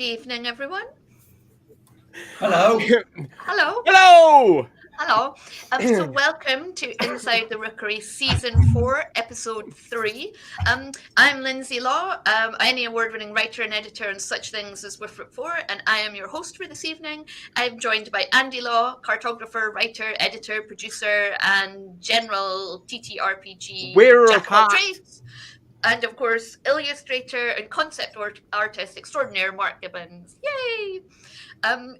Good evening, everyone. Hello. Hello. Hello. Hello. So welcome to Inside the Rookery Season 4, Episode 3. I'm Lindsay Law, Ennie award-winning writer and editor on such things as Wifrit 4, and I am your host for this evening. I'm joined by Andy Law, cartographer, writer, editor, producer, and general TTRPG jack of all trades. And of course, illustrator and concept artist extraordinaire Mark Gibbons. Yay! And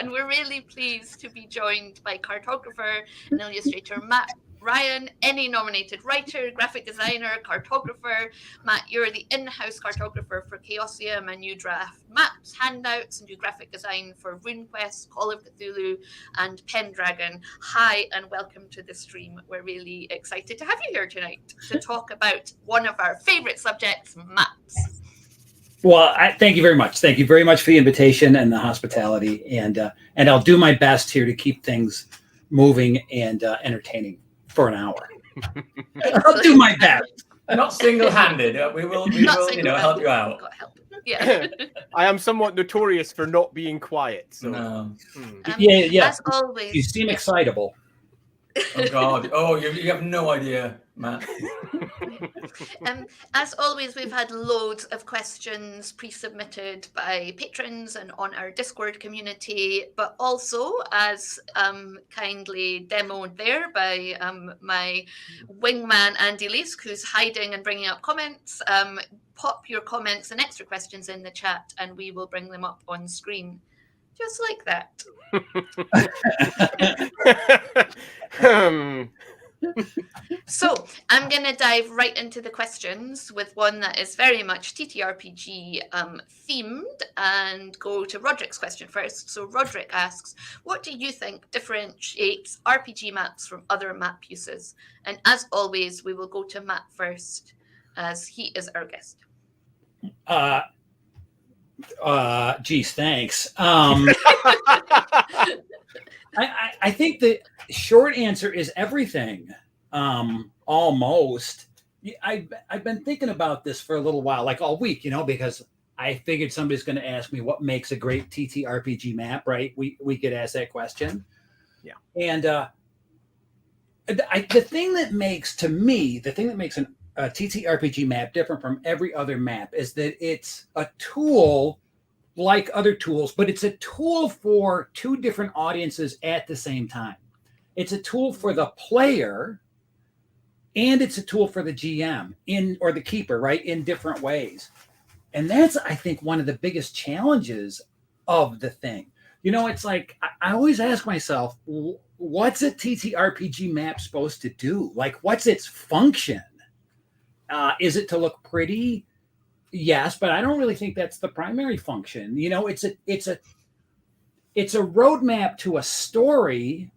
we're really pleased to be joined by cartographer and illustrator Matt Ryan, Ennie-nominated writer, graphic designer, cartographer. Matt, you're the in-house cartographer for Chaosium, and you draft maps, handouts, and do graphic design for RuneQuest, Call of Cthulhu, and Pendragon. Hi, and welcome to the stream. We're really excited to have you here tonight to talk about one of our favorite subjects, maps. Well, thank you very much. Thank you very much for the invitation and the hospitality, and I'll do my best here to keep things moving and entertaining for an hour. I'll do my best. Not single-handed. We will, help you out. Yeah. I am somewhat notorious for not being quiet. So. No. Yeah. As always, you seem excitable. Oh God! Oh, you have no idea, Matt. As always, we've had loads of questions pre-submitted by patrons and on our Discord community, but also as kindly demoed there by my wingman Andy Leask, who's hiding and bringing up comments. Pop your comments and extra questions in the chat, and we will bring them up on screen, just like that. So I'm going to dive right into the questions with one that is very much TTRPG themed, and go to Roderick's question first. So Roderick asks, what do you think differentiates RPG maps from other map uses? And as always, we will go to Matt first, as he is our guest. Geez, thanks. I think the short answer is everything. Almost. I've been thinking about this for a little while, like all week, because I figured somebody's going to ask me what makes a great TTRPG map, right? We could ask that question. Yeah. And the thing that makes a TTRPG map different from every other map is that it's a tool like other tools, but it's a tool for two different audiences at the same time. It's a tool for the player, and it's a tool for the GM or the keeper, right? In different ways. And that's, I think, one of the biggest challenges of the thing. It's like, I always ask myself, what's a TTRPG map supposed to do? Like, what's its function? Is it to look pretty? Yes, but I don't really think that's the primary function. It's a roadmap to a story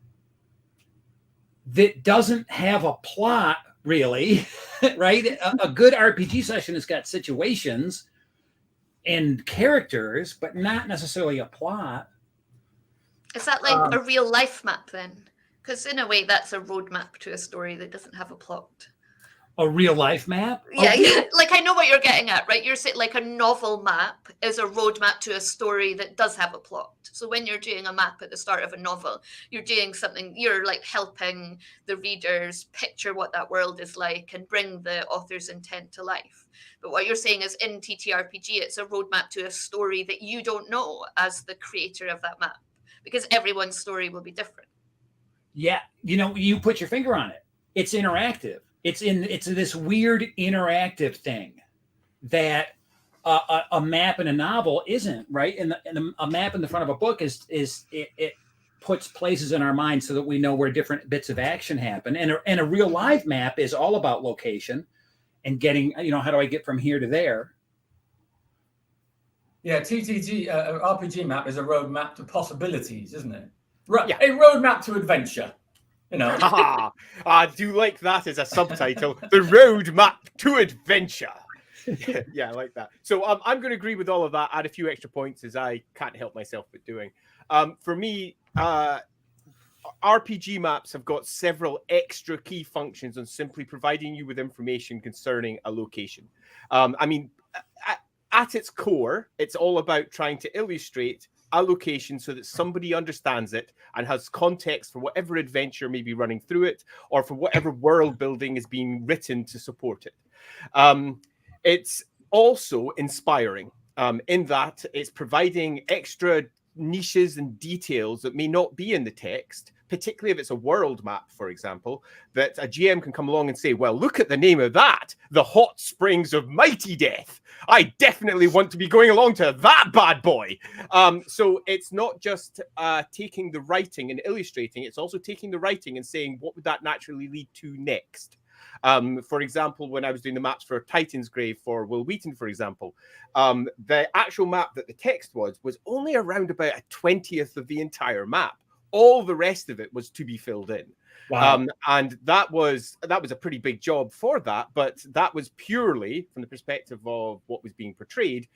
that doesn't have a plot, really, right? A good RPG session has got situations and characters, but not necessarily a plot. Is that like a real life map then? Because in a way, that's a roadmap to a story that doesn't have a plot. A real life map? Yeah. Like I know what you're getting at, right? You're saying like a novel map is a roadmap to a story that does have a plot. So when you're doing a map at the start of a novel, you're doing something, you're like helping the readers picture what that world is like and bring the author's intent to life. But what you're saying is in TTRPG, it's a roadmap to a story that you don't know as the creator of that map, because everyone's story will be different. Yeah. You put your finger on it. It's interactive. It's this weird interactive thing that a map in a novel isn't, right? And a map in the front of a book it puts places in our mind so that we know where different bits of action happen. And a real live map is all about location and getting, how do I get from here to there? Yeah, RPG map is a roadmap to possibilities, isn't it? Yeah. A roadmap to adventure. I do like that as a subtitle. The roadmap to adventure. Yeah, I like that. So I'm going to agree with all of that. Add a few extra points as I can't help myself but doing. For me, RPG maps have got several extra key functions on simply providing you with information concerning a location. at its core, it's all about trying to illustrate a location so that somebody understands it and has context for whatever adventure may be running through it, or for whatever world building is being written to support it. It's also inspiring in that it's providing extra niches and details that may not be in the text, particularly if it's a world map, for example, that a GM can come along and say, well, look at the name of that, the Hot Springs of Mighty Death. I definitely want to be going along to that bad boy. So it's not just taking the writing and illustrating, it's also taking the writing and saying, what would that naturally lead to next? For example, when I was doing the maps for Titan's Grave for Will Wheaton, for example, the actual map that the text was only around about a 20th of the entire map. All the rest of it was to be filled in. Wow. And that was a pretty big job for that, but that was purely from the perspective of what was being portrayed,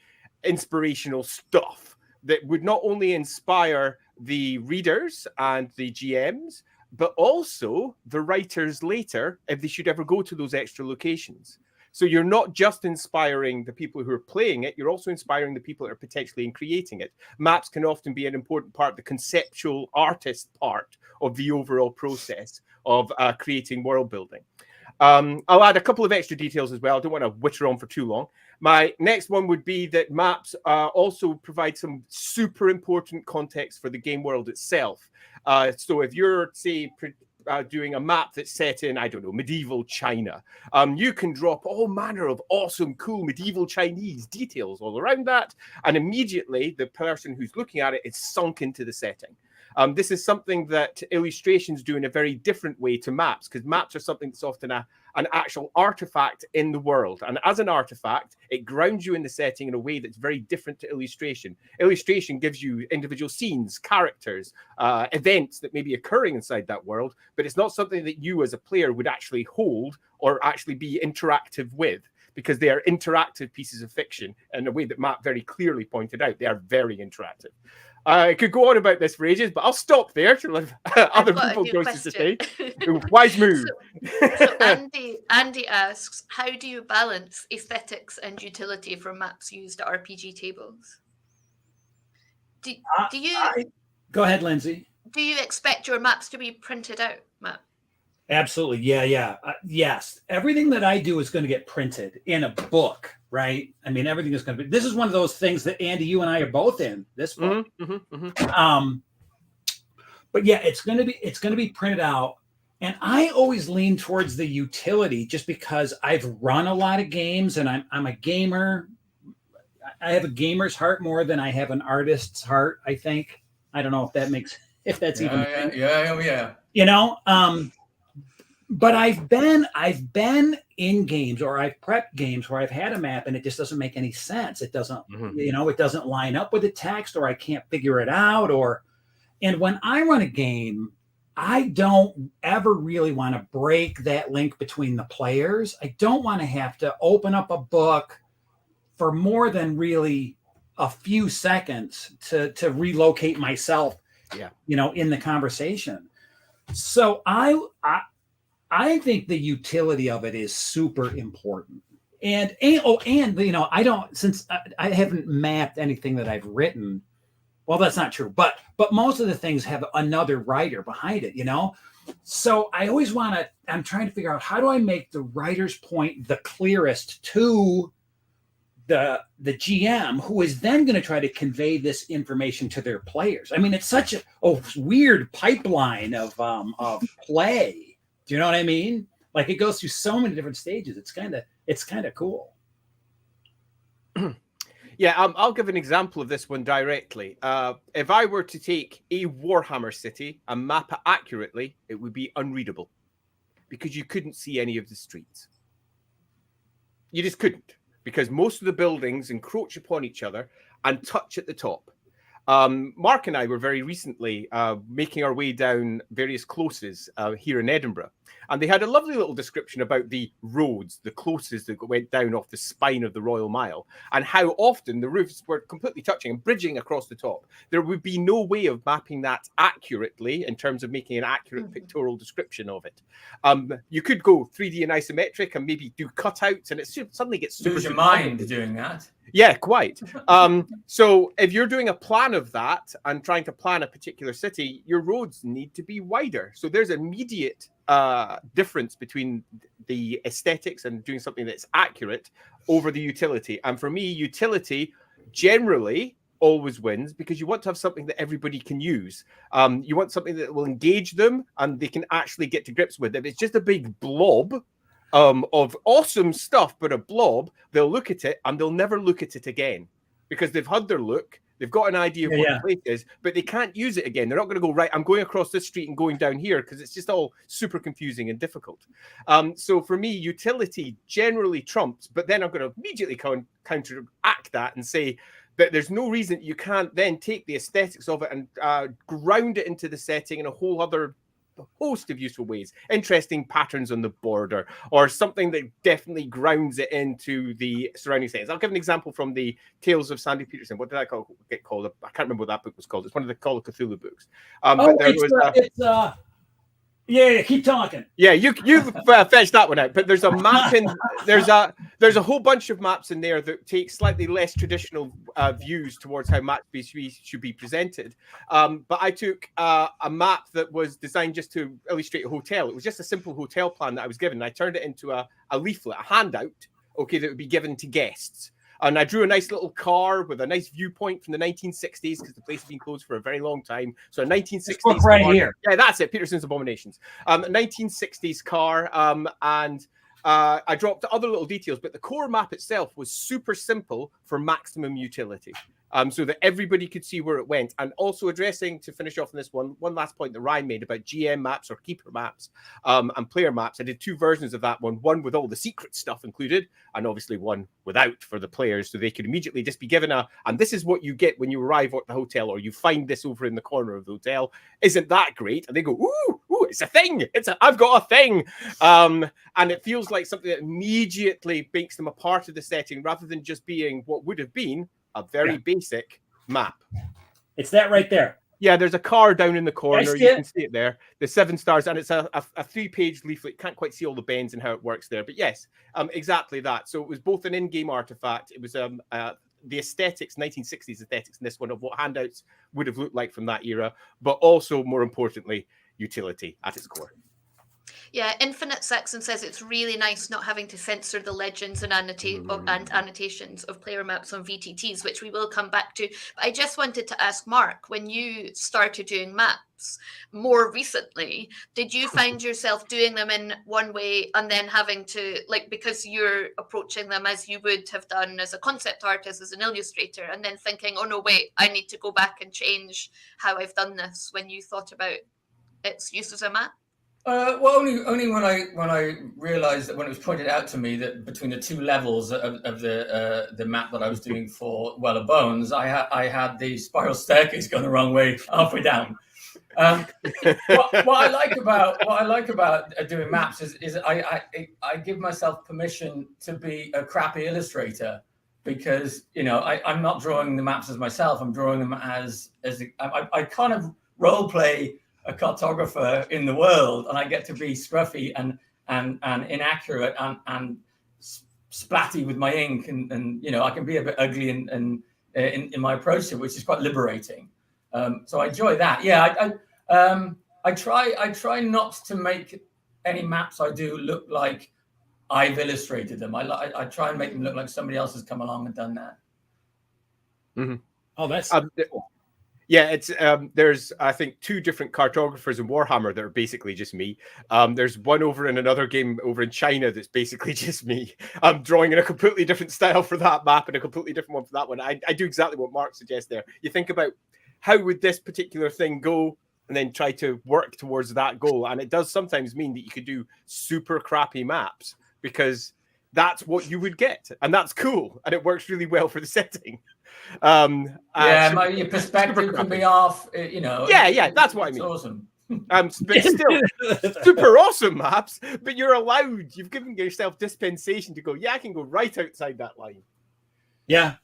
inspirational stuff that would not only inspire the readers and the GMs, but also the writers later if they should ever go to those extra locations. So you're not just inspiring the people who are playing it, you're also inspiring the people that are potentially in creating it. Maps can often be an important part, the conceptual artist part of the overall process of creating world building. I'll add a couple of extra details as well. I don't want to witter on for too long. My next one would be that maps also provide some super important context for the game world itself. So if you're, say, doing a map that's set in, I don't know, medieval China, you can drop all manner of awesome, cool medieval Chinese details all around that, and immediately the person who's looking at it is sunk into the setting. This is something that illustrations do in a very different way to maps, because maps are something that's often an actual artifact in the world. And as an artifact, it grounds you in the setting in a way that's very different to illustration. Illustration gives you individual scenes, characters, events that may be occurring inside that world, but it's not something that you as a player would actually hold or actually be interactive with, because they are interactive pieces of fiction in a way that Matt very clearly pointed out. They are very interactive. I could go on about this for ages, but I'll stop there to let other people go to say. Wise move. So Andy asks, how do you balance aesthetics and utility for maps used at RPG tables? Do you go ahead, Lindsay. Do you expect your maps to be printed out, Matt? Absolutely. Yeah. Yes. Everything that I do is going to get printed in a book, right? I mean, everything is going to be, this is one of those things that Andy, you and I are both in this book. But yeah, it's going to be printed out. And I always lean towards the utility just because I've run a lot of games and I'm a gamer. I have a gamer's heart more than I have an artist's heart, I think. I don't know if that's even. Yeah. You know, but I've been in games, or I've prepped games where I've had a map and it just doesn't make any sense. It doesn't, it doesn't line up with the text, or I can't figure it out. And when I run a game, I don't ever really want to break that link between the players. I don't want to have to open up a book for more than really a few seconds to relocate myself, in the conversation. So I think the utility of it is super important. And I don't, since I haven't mapped anything that I've written. Well, that's not true, but most of the things have another writer behind it, So I always I'm trying to figure out, how do I make the writer's point the clearest to the GM, who is then going to try to convey this information to their players. I mean, it's such a weird pipeline of play. Do you know what I mean? Like, it goes through so many different stages. It's kind of cool. Yeah, I'll give an example of this one directly. If I were to take a Warhammer city and map it accurately, it would be unreadable because you couldn't see any of the streets. You just couldn't, because most of the buildings encroach upon each other and touch at the top. Mark and I were very recently making our way down various closes here in Edinburgh. And they had a lovely little description about the roads, the closes that went down off the spine of the Royal Mile, and how often the roofs were completely touching and bridging across the top. There would be no way of mapping that accurately in terms of making an accurate pictorial description of it. You could go 3D and isometric and maybe do cutouts, and it suddenly gets super. Lose your mind doing that. Yeah, quite. So if you're doing a plan of that and trying to plan a particular city, your roads need to be wider. So there's immediate difference between the aesthetics and doing something that's accurate over the utility. And for me, utility generally always wins because you want to have something that everybody can use. You want something that will engage them and they can actually get to grips with. If it's just a big blob of awesome stuff, but a blob, they'll look at it and they'll never look at it again because they've had their look, they've got an idea of what the place is, but they can't use it again. They're not going to go, right, I'm going across this street and going down here because it's just all super confusing and difficult. So for me, utility generally trumps, but then I'm going to immediately counteract that and say that there's no reason you can't then take the aesthetics of it and ground it into the setting in a whole other host of useful ways. Interesting patterns on the border or something that definitely grounds it into the surrounding settings. I'll give an example from the Tales of Sandy Peterson. What did I get called? I can't remember what that book was called. It's one of the Call of Cthulhu books. Yeah, keep talking. Yeah, you fetched that one out. But there's a map in there's a whole bunch of maps in there that take slightly less traditional views towards how maps should be presented. But I took a map that was designed just to illustrate a hotel. It was just a simple hotel plan that I was given. And I turned it into a leaflet, a handout, that would be given to guests. And I drew a nice little car with a nice viewpoint from the 1960s because the place had been closed for a very long time. So a 1960s right car. here. Yeah, that's it. Peterson's Abominations. A 1960s car. And I dropped other little details, but the core map itself was super simple for maximum utility. So that everybody could see where it went. And also addressing, to finish off on this one last point that Ryan made about GM maps or keeper maps and player maps. I did two versions of that one with all the secret stuff included, and obviously one without for the players, so they could immediately just be given and this is what you get when you arrive at the hotel, or you find this over in the corner of the hotel. Isn't that great? And they go, ooh, it's a thing. I've got a thing. And it feels like something that immediately makes them a part of the setting rather than just being what would have been a very basic map. It's that right there. Yeah, there's a car down in the corner. You can see it there. The 7 stars, and it's a 3-page leaflet. Can't quite see all the bends and how it works there, but yes, exactly that. So it was both an in-game artifact. It was the aesthetics, 1960s aesthetics in this one of what handouts would have looked like from that era, but also more importantly, utility at its core. Yeah, Infinite Saxon says it's really nice not having to censor the legends and annotations of player maps on VTTs, which we will come back to. But I just wanted to ask Mark, when you started doing maps more recently, did you find yourself doing them in one way and then having to, because you're approaching them as you would have done as a concept artist, as an illustrator, and then thinking, oh no, wait, I need to go back and change how I've done this when you thought about its use as a map? Well, only when I realised that when it was pointed out to me that between the two levels of the map that I was doing for Well of Bones, I had the spiral staircase going the wrong way halfway down. What I like about doing maps is I give myself permission to be a crappy illustrator because I'm not drawing the maps as myself. I'm drawing them as I kind of role play a cartographer in the world, and I get to be scruffy and inaccurate and splatty with my ink, and I can be a bit ugly and in my approach to it, which is quite liberating. So I enjoy that. Yeah, I try not to make any maps I do look like I've illustrated them. I try and make them look like somebody else has come along and done that. Mm-hmm. Oh, that's cool. Yeah, it's there's I think 2 different cartographers in Warhammer that are basically just me. There's one over in another game over in China that's basically just me. I'm drawing in a completely different style for that map and a completely different one for that one. I do exactly what Mark suggests there. You think about how would this particular thing go, and then try to work towards that goal. And it does sometimes mean that you could do super crappy maps because that's what you would get, and that's cool, and it works really well for the setting. Your perspective can be off. Yeah, that's what I mean. Awesome. But still, super awesome maps. But you're allowed. You've given yourself dispensation to go. Yeah, I can go right outside that line. Yeah.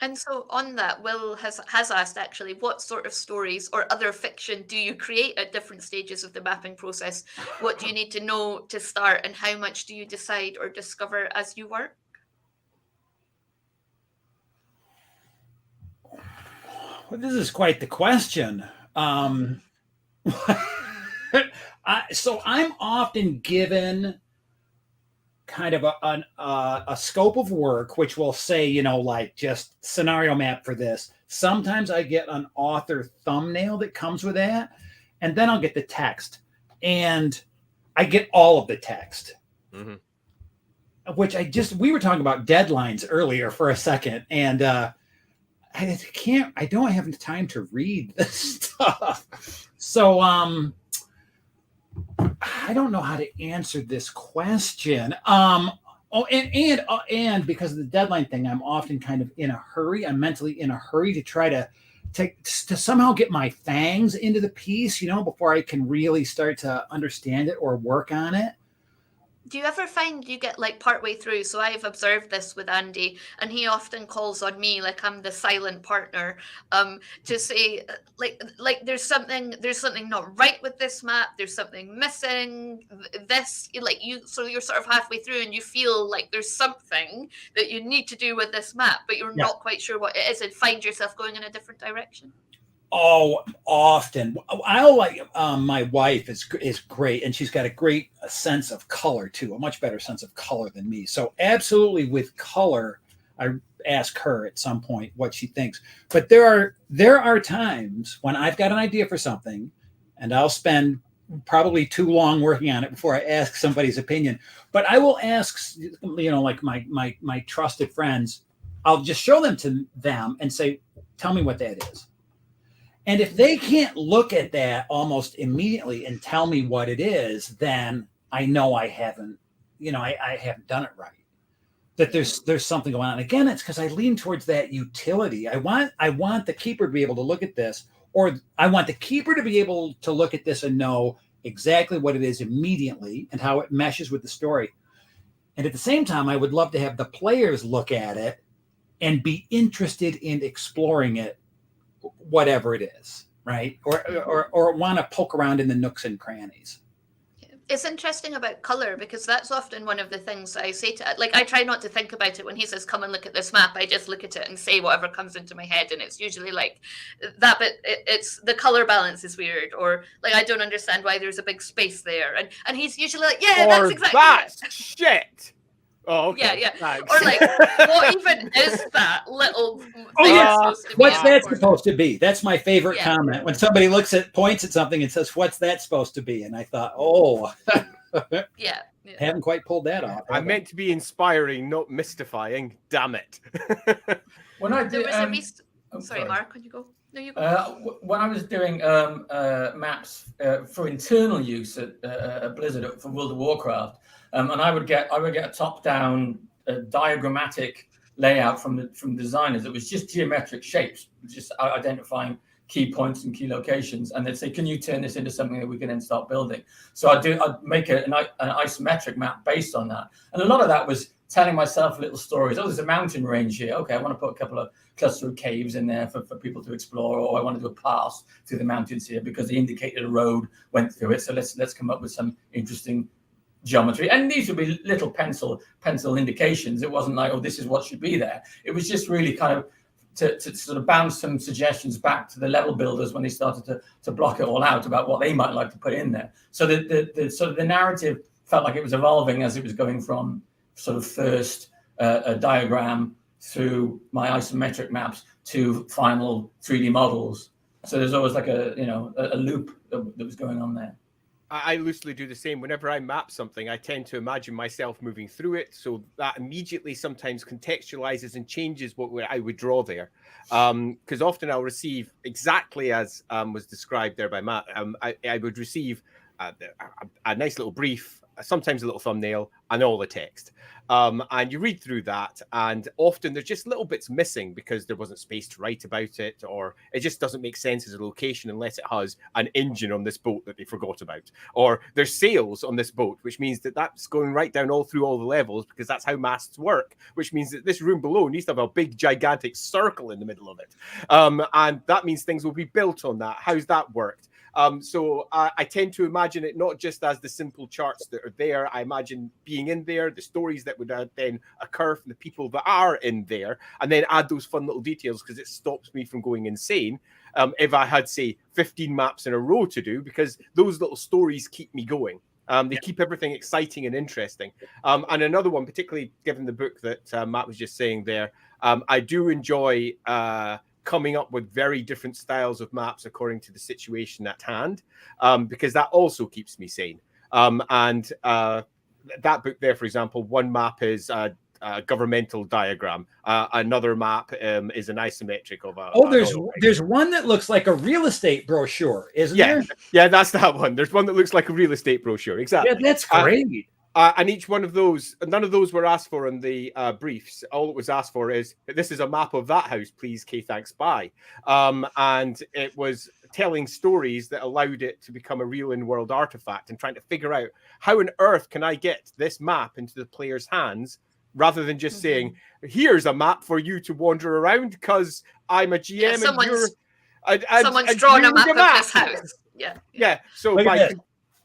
And so on that, Will has asked actually, what sort of stories or other fiction do you create at different stages of the mapping process? What do you need to know to start, and how much do you decide or discover as you work? Well, this is quite the question. So I'm often given kind of a scope of work, which will say, like just scenario map for this. Sometimes I get an author thumbnail that comes with that, and then I'll get the text, and I get all of the text, which we were talking about deadlines earlier for a second, and I don't have time to read this stuff. So, I don't know how to answer this question. And because of the deadline thing, I'm often kind of in a hurry. I'm mentally in a hurry to try to somehow get my fangs into the piece, before I can really start to understand it or work on it. Do you ever find you get like partway through? So I've observed this with Andy, and he often calls on me like I'm the silent partner, to say like there's something not right with this map. There's something missing. So you're sort of halfway through, and you feel like there's something that you need to do with this map, but you're not quite sure what it is, and find yourself going in a different direction. Oh, often. My wife is great, and she's got a great sense of color too, a much better sense of color than me. So absolutely with color, I ask her at some point what she thinks. But there are times when I've got an idea for something, and I'll spend probably too long working on it before I ask somebody's opinion. But I will ask, like my trusted friends, I'll just show them to them and say, tell me what that is. And if they can't look at that almost immediately and tell me what it is, then I know I haven't, I haven't done it right. That there's something going on. Again, it's because I lean towards that utility. I want the keeper to be able to look at this, or I want the keeper to be able to look at this and know exactly what it is immediately and how it meshes with the story. And at the same time, I would love to have the players look at it and be interested in exploring it, whatever it is, right? Or want to poke around in the nooks and crannies. It's interesting about color, because that's often one of the things I say to, like, I try not to think about it when he says, come and look at this map. I just look at it and say whatever comes into my head. And it's usually like that, but it's the color balance is weird, or like, I don't understand why there's a big space there. And he's usually like, yeah, that's exactly it. Shit. Oh, okay. Yeah. Thanks. Or like, what even is that little thing? What's that supposed to be? That's my favorite comment. When somebody points at something and says, what's that supposed to be? And I thought, yeah. Haven't quite pulled that off. I meant to be inspiring, not mystifying. Damn it. When I did, sorry, Mark, can you go? No, you go. When I was doing maps for internal use at Blizzard for World of Warcraft, and I would get a top-down diagrammatic layout from designers. It was just geometric shapes, just identifying key points and key locations, and they'd say, "Can you turn this into something that we can then start building?" So I'd make an isometric map based on that, and a lot of that was telling myself little stories. Oh, there's a mountain range here. Okay, I want to put a couple of cluster of caves in there for people to explore, or I want to do a pass through the mountains here because they indicated a road went through it. So let's come up with some interesting geometry. And these would be little pencil indications. It wasn't like, oh, this is what should be there. It was just really kind of to sort of bounce some suggestions back to the level builders when they started to block it all out about what they might like to put in there. So the sort of the narrative felt like it was evolving as it was going from sort of first a diagram through my isometric maps to final 3D models. So there's always like a loop that was going on there. I loosely do the same. Whenever I map something, I tend to imagine myself moving through it. So that immediately sometimes contextualizes and changes what I would draw there. Because often I'll receive exactly as was described there by Matt. I would receive a nice little brief sometimes a little thumbnail, and all the text. And you read through that, and often there's just little bits missing because there wasn't space to write about it, or it just doesn't make sense as a location unless it has an engine on this boat that they forgot about, or there's sails on this boat, which means that that's going right down all through all the levels because that's how masts work, which means that this room below needs to have a big gigantic circle in the middle of it. And that means things will be built on that. How's that worked? So I tend to imagine it not just as the simple charts that are there. I imagine being in there, the stories that would then occur from the people that are in there, and then add those fun little details because it stops me from going insane if I had, say, 15 maps in a row to do, because those little stories keep me going. They keep everything exciting and interesting. And another one, particularly given the book that Matt was just saying there, I do enjoy coming up with very different styles of maps according to the situation at hand, because that also keeps me sane. And that book there, for example, one map is a governmental diagram. Another map is an isometric of a... There's one that looks like a real estate brochure, isn't there? Yeah, that's that one. There's one that looks like a real estate brochure. Exactly. Yeah, that's great. And each one of those, none of those were asked for in the briefs. All it was asked for is, this is a map of that house, please, K, thanks, bye. And it was telling stories that allowed it to become a real in-world artifact and trying to figure out how on earth can I get this map into the player's hands, rather than just saying, here's a map for you to wander around because I'm a GM and you're... someone's drawn a map of this house. Yeah. So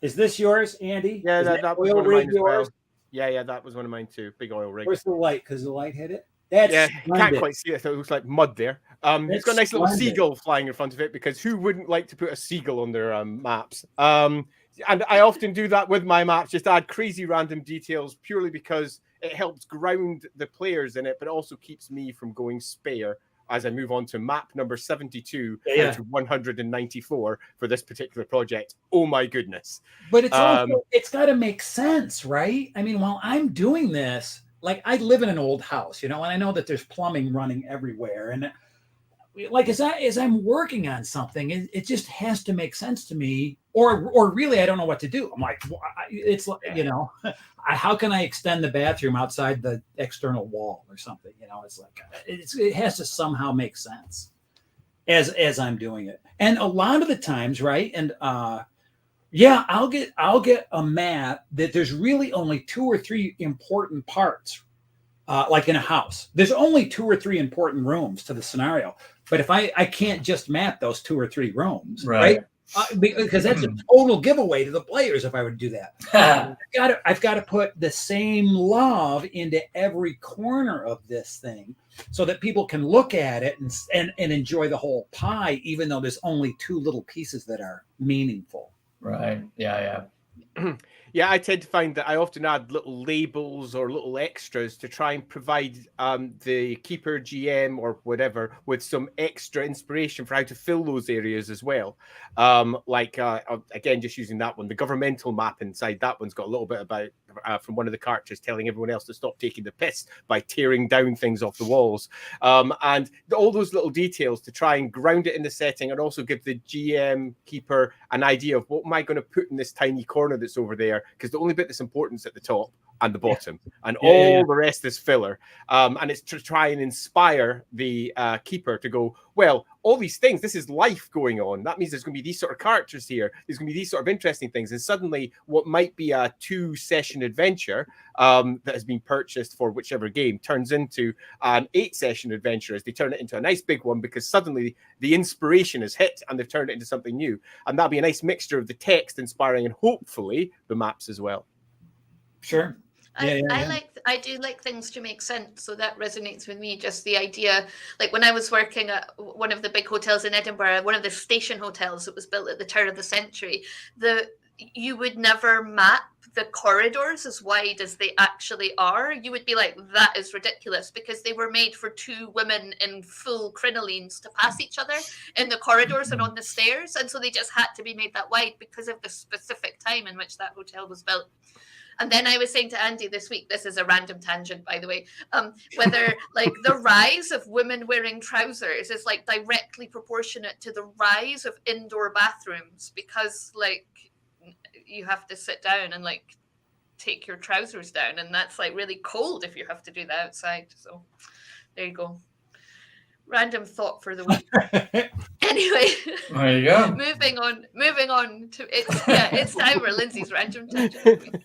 is this yours, Andy? Yeah, that was one of mine as well. Yeah, that was one of mine too. Big oil rig. Where's the light? Because the light hit it. You can't quite see it. So it looks like mud there. It's got a nice little seagull flying in front of it, because who wouldn't like to put a seagull on their maps? And I often do that with my maps, just add crazy random details purely because it helps ground the players in it, but it also keeps me from going spare as I move on to map number 72 out of 194 for this particular project. Oh my goodness. But it's also, it's got to make sense, right? I mean, while I'm doing this, like, I live in an old house, and I know that there's plumbing running everywhere. And like, as I'm working on something, it just has to make sense to me, or really, I don't know what to do. I'm like, it's like, how can I extend the bathroom outside the external wall or something? It's like, it has to somehow make sense as I'm doing it. And a lot of the times, right? And I'll get a map that there's really only 2 or 3 important parts. Like in a house, there's only 2 or 3 important rooms to the scenario. But if I can't just map those 2 or 3 rooms, right? Because that's a total giveaway to the players if I would do that. I've got to put the same love into every corner of this thing so that people can look at it and enjoy the whole pie, even though there's only 2 little pieces that are meaningful. Right. Yeah. Yeah, I tend to find that I often add little labels or little extras to try and provide the keeper, GM, or whatever with some extra inspiration for how to fill those areas as well. Again, just using that one, the governmental map inside that one's got a little bit about from one of the characters telling everyone else to stop taking the piss by tearing down things off the walls. And all those little details to try and ground it in the setting and also give the GM keeper an idea of what am I going to put in this tiny corner that's over there, because the only bit that's important is at the top and the bottom, and all the rest is filler. And it's to try and inspire the keeper to go, well, all these things, this is life going on. That means there's going to be these sort of characters here. There's going to be these sort of interesting things. And suddenly what might be a 2-session adventure that has been purchased for whichever game turns into an 8-session adventure as they turn it into a nice big one, because suddenly the inspiration is hit and they've turned it into something new. And that'll be a nice mixture of the text inspiring and hopefully the maps as well. Sure. I do like things to make sense, so that resonates with me. Just the idea, like when I was working at one of the big hotels in Edinburgh, one of the station hotels that was built at the turn of the century, you would never map the corridors as wide as they actually are. You would be like, that is ridiculous, because they were made for 2 women in full crinolines to pass each other in the corridors and on the stairs, and so they just had to be made that wide because of the specific time in which that hotel was built. And then I was saying to Andy this week, this is a random tangent, by the way, whether like the rise of women wearing trousers is like directly proportionate to the rise of indoor bathrooms, because like you have to sit down and like take your trousers down, and that's like really cold if you have to do that outside. So there you go. Random thought for the week. Anyway, There you go. moving on to it's time for Lindsay's random tangent.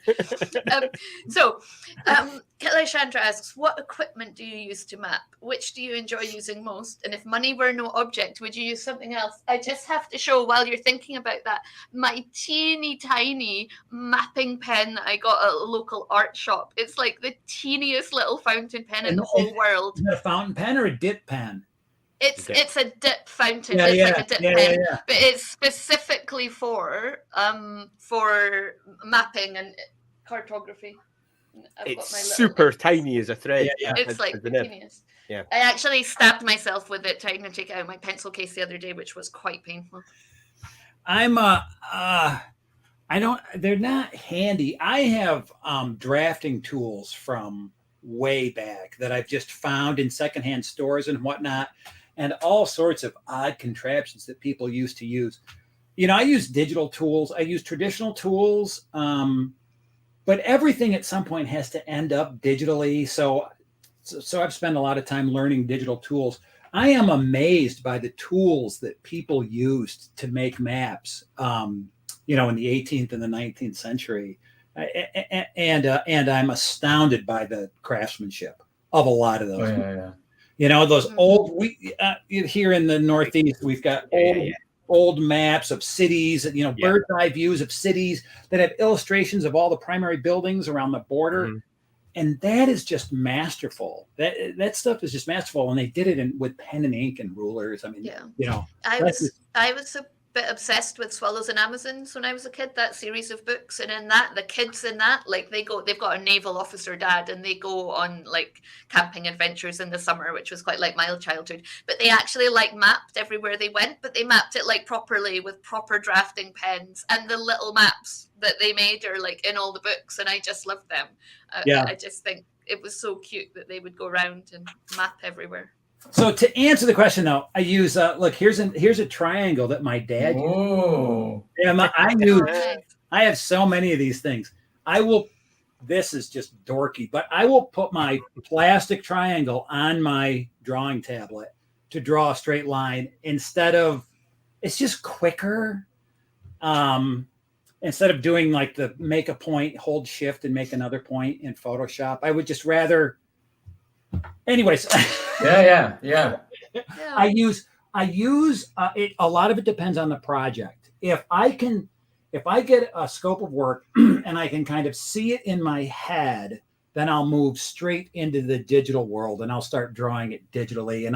Kelly Chandra asks, what equipment do you use to map? Which do you enjoy using most? And if money were no object, would you use something else? I just have to show, while you're thinking about that, my teeny tiny mapping pen that I got at a local art shop. It's like the teeniest little fountain pen in the whole world. Is it a fountain pen or a dip pen? It's a dip fountain. It's like a dip pen, but it's specifically for mapping and cartography. It's super tiny as a thread. It's like the teeniest. Yeah. I actually stabbed myself with it trying to take it out of my pencil case the other day, which was quite painful. They're not handy. I have drafting tools from way back that I've just found in secondhand stores and whatnot, and all sorts of odd contraptions that people used to use. I use digital tools. I use traditional tools, but everything at some point has to end up digitally. So I've spent a lot of time learning digital tools. I am amazed by the tools that people used to make maps, in the 18th and the 19th century. And I'm astounded by the craftsmanship of a lot of those. Those old, here in the Northeast, we've got old maps of cities, bird's eye views of cities that have illustrations of all the primary buildings around the border. Mm-hmm. And that is just masterful. That stuff is just masterful. And they did it with pen and ink and rulers. I mean, I was a bit obsessed with Swallows and Amazons when I was a kid, that series of books. And in that, the kids in that, like they've got a naval officer dad and they go on like camping adventures in the summer, which was quite like my childhood. But they actually like mapped everywhere they went, but they mapped it like properly with proper drafting pens, and the little maps that they made are like in all the books, and I just loved them. I just think it was so cute that they would go around and map everywhere. So to answer the question, though, I use look. Here's a triangle that my dad used. I have so many of these things. This is just dorky, but I will put my plastic triangle on my drawing tablet to draw a straight line instead of. It's just quicker. Instead of doing like the make a point, hold shift, and make another point in Photoshop, I would just rather. Anyways. Yeah. I use it. A lot of it depends on the project. If I get a scope of work and I can kind of see it in my head, then I'll move straight into the digital world and I'll start drawing it digitally. And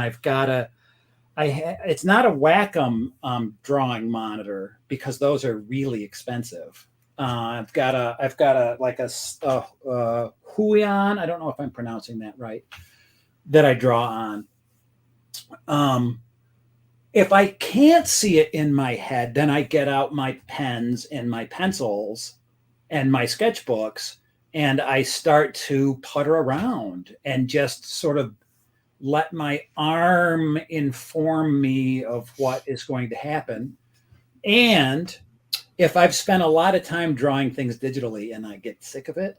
it's not a Wacom drawing monitor because those are really expensive. I've got a Huion. I don't know if I'm pronouncing that right. That I draw on. If I can't see it in my head, then I get out my pens and my pencils and my sketchbooks, and I start to putter around and just sort of let my arm inform me of what is going to happen. And if I've spent a lot of time drawing things digitally and I get sick of it,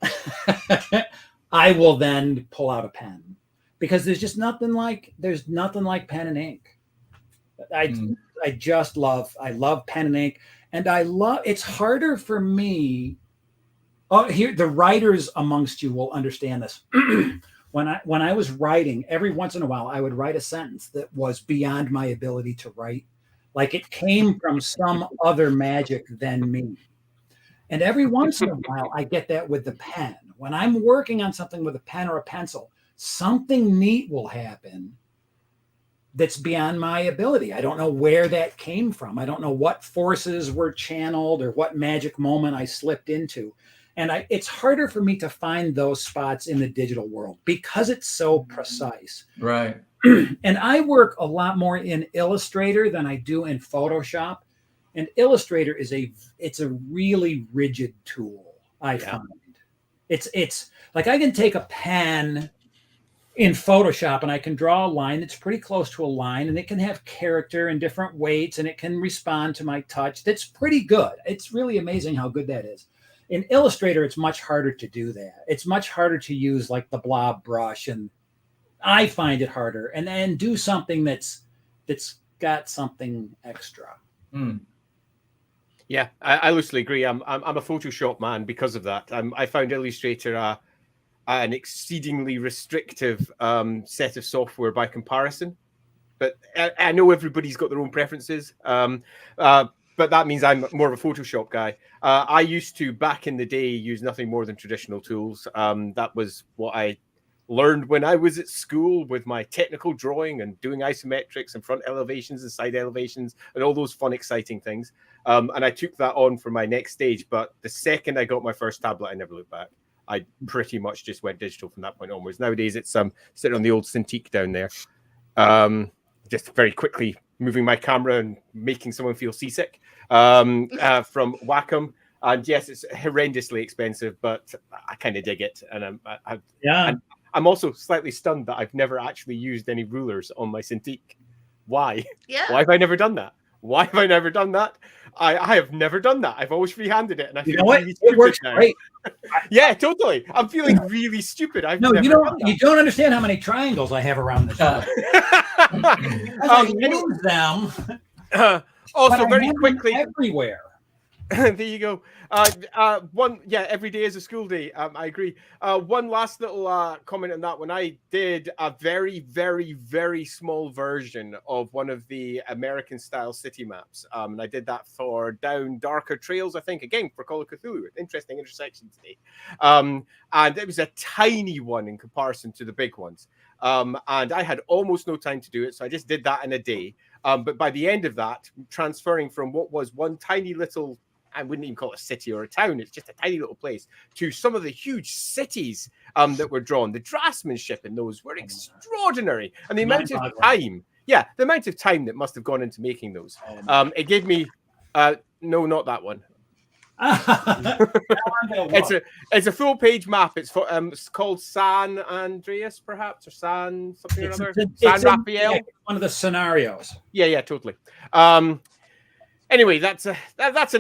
I will then pull out a pen, because there's nothing like pen and ink. I love pen and ink, and it's harder for me. Oh, here, the writers amongst you will understand this. When I was writing, every once in a while, I would write a sentence that was beyond my ability to write. Like it came from some other magic than me. And every once in a while, I get that with the pen. When I'm working on something with a pen or a pencil, something neat will happen that's beyond my ability. I don't know where that came from. I don't know what forces were channeled or what magic moment I slipped into. And it's harder for me to find those spots in the digital world because it's so precise. Right. And I work a lot more in Illustrator than I do in Photoshop. And Illustrator it's a really rigid tool, I find. It's like I can take a pen in Photoshop and I can draw a line that's pretty close to a line, and it can have character and different weights, and it can respond to my touch. That's pretty good. It's really amazing how good that is. In Illustrator, it's much harder to do that. It's much harder to use like the blob brush, and I find it harder, and then do something that's got something extra. Yeah, I loosely agree. I'm a Photoshop man because of that. I found Illustrator an exceedingly restrictive set of software by comparison. But I know everybody's got their own preferences. But that means I'm more of a Photoshop guy. I used to, back in the day, use nothing more than traditional tools. That was what I learned when I was at school with my technical drawing and doing isometrics and front elevations and side elevations and all those fun, exciting things. And I took that on for my next stage. But the second I got my first tablet, I never looked back. I pretty much just went digital from that point onwards. Nowadays, it's sitting on the old Cintiq down there. Just very quickly moving my camera and making someone feel seasick from Wacom. And yes, it's horrendously expensive, but I kind of dig it. And I'm also slightly stunned that I've never actually used any rulers on my Cintiq. Why? Yeah. Why have I never done that? Why have I never done that? I have never done that. I've always freehanded it, and I feel really stupid. It works now. great. Yeah, totally. I'm feeling really stupid. You don't understand how many triangles I have around this. I use them. Also, very quickly, everywhere. There you go. Every day is a school day. I agree. One last little comment on that. When I did a very, very, very small version of one of the American style city maps, and I did that for Down Darker Trails, I think, again, for Call of Cthulhu. Interesting intersection today. And it was a tiny one in comparison to the big ones. And I had almost no time to do it, so I just did that in a day. But by the end of that, transferring from what was one tiny little, I wouldn't even call it a city or a town, it's just a tiny little place, to some of the huge cities that were drawn. The draftsmanship in those were extraordinary. And the amount of time, the amount of time that must have gone into making those. It gave me, no, not that one. It's a full page map. It's called San Andreas, perhaps, or San something or other. San Rafael. One of the scenarios. Yeah, totally. Anyway, that's an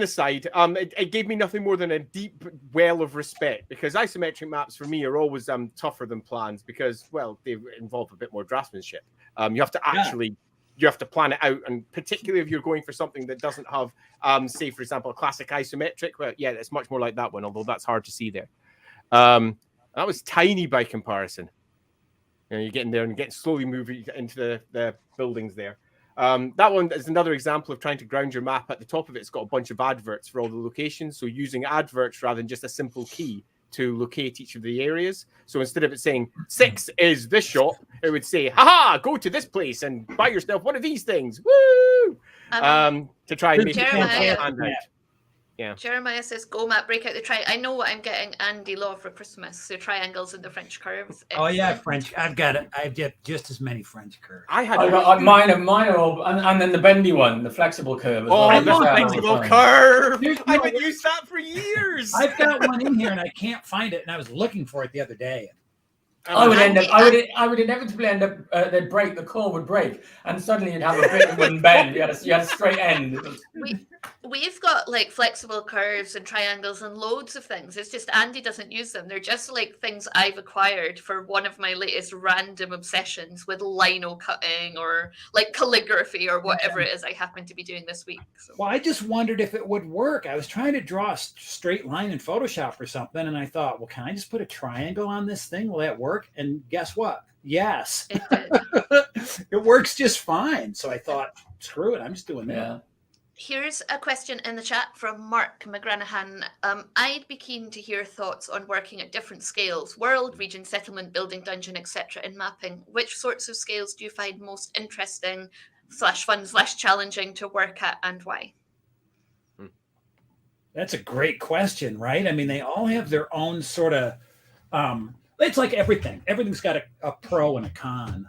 aside. It gave me nothing more than a deep well of respect, because isometric maps for me are always tougher than plans, because, well, they involve a bit more draftsmanship. You have to actually you have to plan it out, and particularly if you're going for something that doesn't have, say, for example, a classic isometric. Well, yeah, it's much more like that one, although that's hard to see there. That was tiny by comparison. You know, you're getting there and getting slowly moving into the buildings there. That one is another example of trying to ground your map. At the top of it, it's got a bunch of adverts for all the locations. So using adverts rather than just a simple key to locate each of the areas. So instead of it saying 6 is this shop, it would say, haha, go to this place and buy yourself one of these things. Woo! To try and make it stand out. Yeah. Jeremiah says, "Go map, break out the tri." I know what I'm getting Andy Law for Christmas. So triangles and the French curves. Oh yeah, French. I've got it. I've got just as many French curves. Mine are all, and then the bendy one, the flexible curve. The flexible curve. I haven't used that for years. I've got one in here and I can't find it, and I was looking for it the other day. I would inevitably end up. They'd break. The core would break, and suddenly you'd have a bit that wouldn't bend. You had a straight end. We've got like flexible curves and triangles and loads of things. It's just Andy doesn't use them. They're just like things I've acquired for one of my latest random obsessions with lino cutting or like calligraphy or whatever it is I happen to be doing this week. So. Well, I just wondered if it would work. I was trying to draw a straight line in Photoshop or something, and I thought, well, can I just put a triangle on this thing? Will that work? And guess what? Yes. It did. It works just fine. So I thought, screw it. I'm just doing that. Yeah. Here's a question in the chat from Mark McGranahan. I'd be keen to hear thoughts on working at different scales: world, region, settlement, building, dungeon, etc. in mapping. Which sorts of scales do you find most interesting /fun /challenging to work at, and why? That's a great question, right? I mean, they all have their own sort of, it's like everything. Everything's got a pro and a con.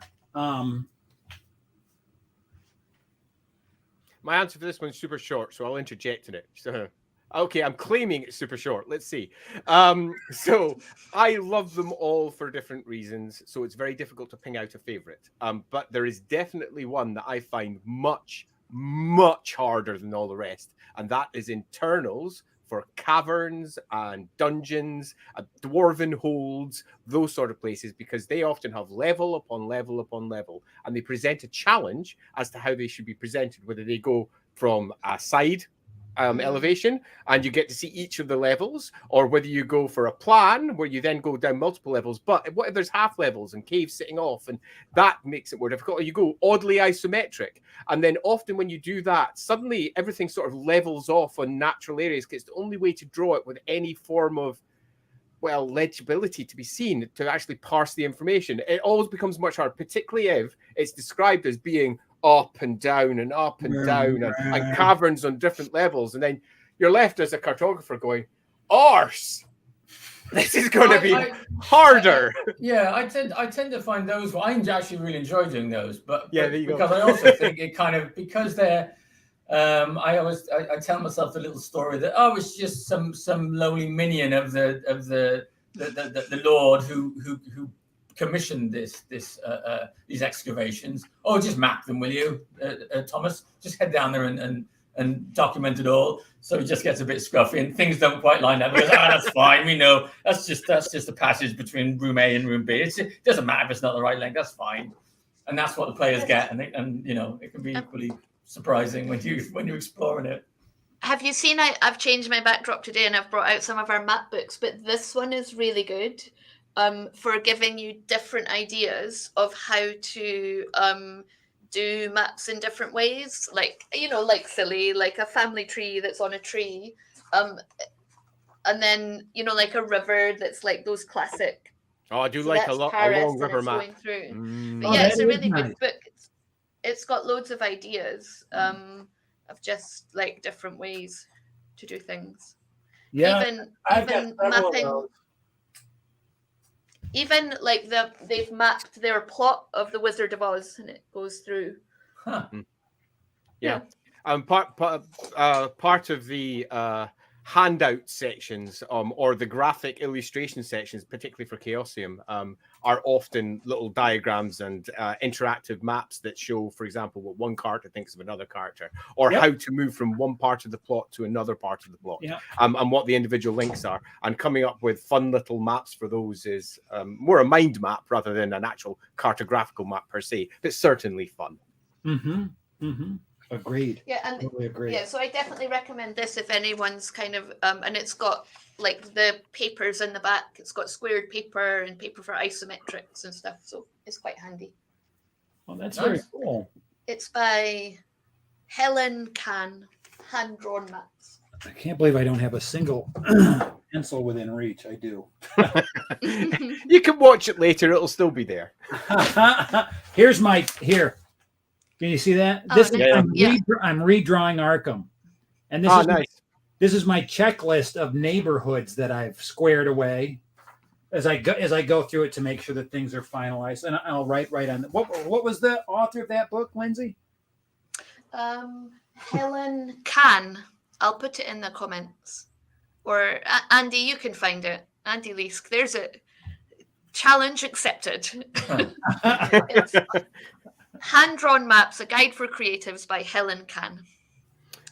My answer for this one's super short, so I'll interject in it. So, okay, I'm claiming it's super short. Let's see. So I love them all for different reasons, so it's very difficult to ping out a favorite. But there is definitely one that I find much, much harder than all the rest, and that is internals for caverns and dungeons, dwarven holds, those sort of places, because they often have level upon level upon level, and they present a challenge as to how they should be presented, whether they go from a side elevation and you get to see each of the levels, or whether you go for a plan where you then go down multiple levels. But what if there's half levels and caves sitting off, and that makes it more difficult, or you go oddly isometric, and then often when you do that, suddenly everything sort of levels off on natural areas, because it's the only way to draw it with any form of legibility to be seen, to actually parse the information. It always becomes much harder, particularly if it's described as being up and down and up and down and caverns on different levels. And then you're left as a cartographer going, arse, this is going to be harder. I tend to find those, I actually really enjoy doing those, but because go. I also think it kind of, because they're, I tell myself the little story that, it's just some lowly minion of the Lord who commissioned these excavations. Just map them, will you, Thomas? Just head down there and document it all. So it just gets a bit scruffy and things don't quite line up. Because, that's fine. We know that's just a passage between room A and room B. It doesn't matter if it's not the right length. That's fine. And that's what the players get. And it can be equally surprising when you're exploring it. Have you seen? I've changed my backdrop today, and I've brought out some of our map books. But this one is really good. For giving you different ideas of how to do maps in different ways, like silly, like a family tree that's on a tree, and then like a river that's like those classic. I do like a long river map. But it's a really good book. It's got loads of ideas of just like different ways to do things. Even mapping. Even like they've mapped their plot of the Wizard of Oz, and it goes through. Yeah. Part of the handout sections, or the graphic illustration sections, particularly for Chaosium, are often little diagrams and interactive maps that show, for example, what one character thinks of another character, or how to move from one part of the plot to another part of the plot, and what the individual links are. And coming up with fun little maps for those is more a mind map rather than an actual cartographical map per se, but certainly fun. Agreed. Yeah, and totally agreed. So I definitely recommend this if anyone's kind of and it's got like the papers in the back. It's got squared paper and paper for isometrics and stuff, so it's quite handy. Oh, that's very cool. It's by Helen Can, hand-drawn maps. I can't believe I don't have a single pencil within reach. I do. You can watch it later; it'll still be there. Here. Can you see that? I'm redrawing Arkham, and this is my checklist of neighborhoods that I've squared away as I go through it to make sure that things are finalized. And I'll write on what was the author of that book, Lindsay? Helen Can. I'll put it in the comments, or Andy, you can find it. Andy Leask. There's a challenge accepted. Hand-drawn maps, a guide for creatives by Helen Can.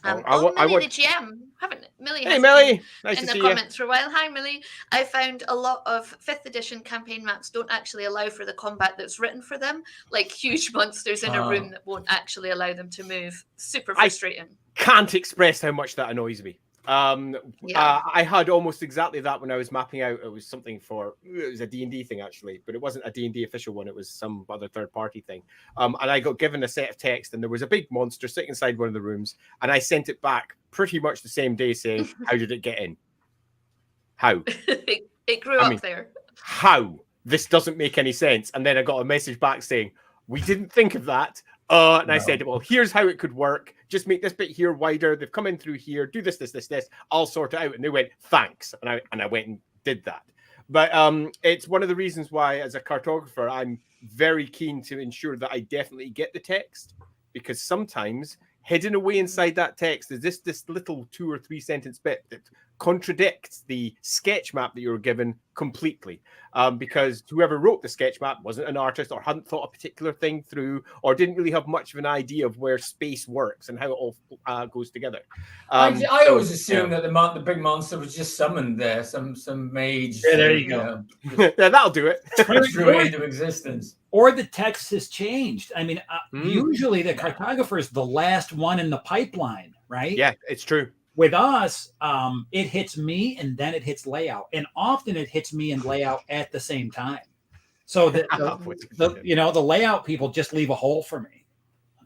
Millie, the GM, haven't Millie? Hey, Millie, nice in to the see comments for a while. Hi, Millie. I found a lot of 5th edition campaign maps don't actually allow for the combat that's written for them, like huge monsters in a room that won't actually allow them to move. Super frustrating. Can't express how much that annoys me. I had almost exactly that when I was mapping out. It was a D&D thing actually, but it wasn't a D&D official one. It was some other third-party thing. And I got given a set of text, and there was a big monster sitting inside one of the rooms, and I sent it back pretty much the same day saying, how did it get in? How? it grew up there. How? This doesn't make any sense. And then I got a message back saying, we didn't think of that. I said, well, here's how it could work. Just make this bit here wider. They've come in through here. Do this. I'll sort it out. And they went, thanks. And I went and did that. But it's one of the reasons why, as a cartographer, I'm very keen to ensure that I definitely get the text, because sometimes hidden away inside that text is this little 2 or 3 sentence bit that contradicts the sketch map that you were given completely, because whoever wrote the sketch map wasn't an artist or hadn't thought a particular thing through or didn't really have much of an idea of where space works and how it all goes together. I always assumed that the big monster was just summoned there, some mage. Yeah, there you go. Yeah, that'll do it. Threw it into existence. Or the text has changed. I mean, usually the cartographer is the last one in the pipeline, right? Yeah, it's true. With us, it hits me and then it hits layout, and often it hits me and layout at the same time. So the layout people just leave a hole for me.